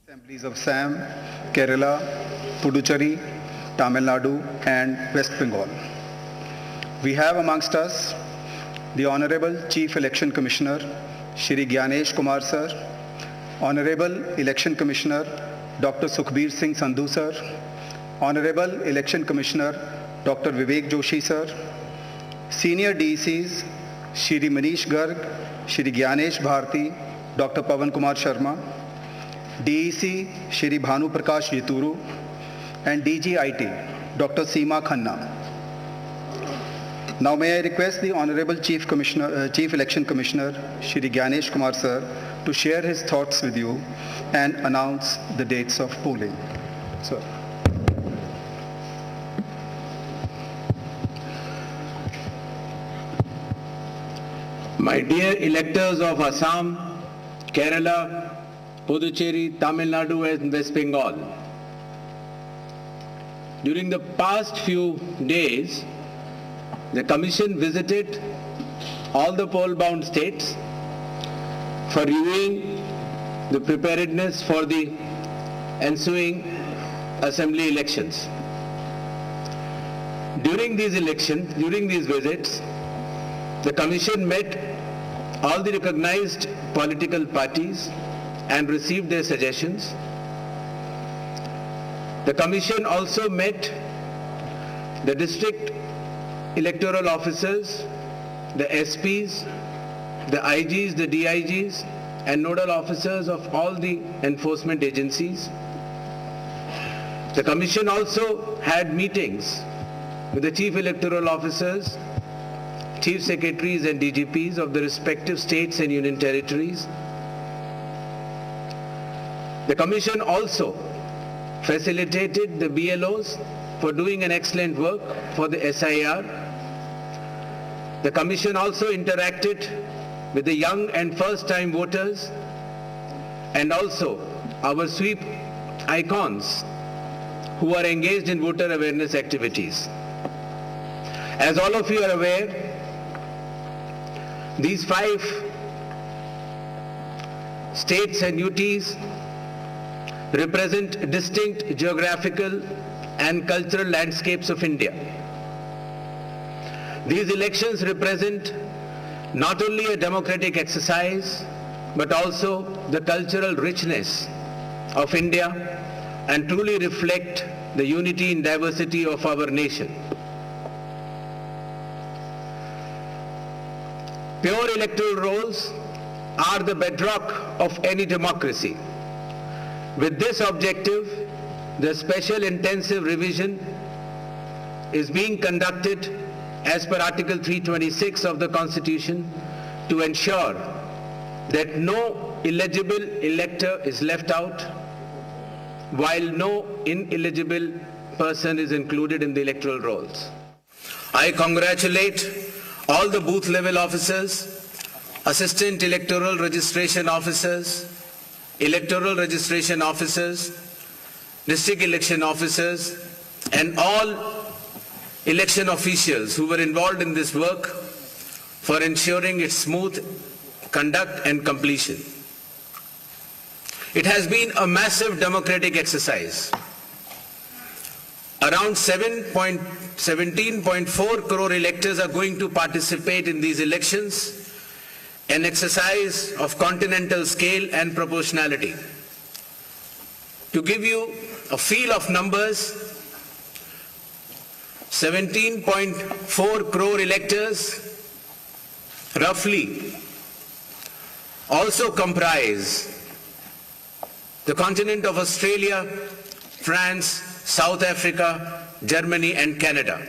Assemblies of Assam, Kerala, Puducherry, Tamil Nadu and West Bengal. We have amongst us the Honorable Chief Election Commissioner, Shri Gyanesh Kumar Sir, Honorable Election Commissioner, Dr. Sukhbir Singh Sandhu Sir, Honorable Election Commissioner, Dr. Vivek Joshi Sir, Senior DECs, Shri Manish Garg, Shri Gyanesh Bharti, Dr. Pawan Kumar Sharma, DEC Shri Bhanu Prakash Jituru and DGIT Dr. Seema Khanna. Now may I request the Honorable Chief Election Commissioner Shri Gyanesh Kumar Sir to share his thoughts with you and announce the dates of polling. Sir. My dear electors of Assam, Kerala, Puducherry, Tamil Nadu and West Bengal. During the past few days, the Commission visited all the poll-bound states for reviewing the preparedness for the ensuing assembly elections. During these visits, the Commission met all the recognized political parties and received their suggestions. The Commission also met the district electoral officers, the SPs, the IGs, the DIGs, and nodal officers of all the enforcement agencies. The Commission also had meetings with the chief electoral officers, chief secretaries and DGPs of the respective states and union territories. The Commission also facilitated the BLOs for doing an excellent work for the SIR. The Commission also interacted with the young and first-time voters and also our sweep icons who are engaged in voter awareness activities. As all of you are aware, these 5 states and UTs represent distinct geographical and cultural landscapes of India. These elections represent not only a democratic exercise, but also the cultural richness of India and truly reflect the unity and diversity of our nation. Pure electoral rolls are the bedrock of any democracy. With this objective, the special intensive revision is being conducted as per Article 326 of the Constitution to ensure that no ineligible elector is left out, while no ineligible person is included in the electoral rolls. I congratulate all the booth level officers, assistant electoral registration officers, electoral registration officers, district election officers, and all election officials who were involved in this work for ensuring its smooth conduct and completion. It has been a massive democratic exercise. Around 17.4 crore electors are going to participate in these elections, an exercise of continental scale and proportionality. To give you a feel of numbers, 17.4 crore electors roughly also comprise the continent of Australia, France, South Africa, Germany and Canada.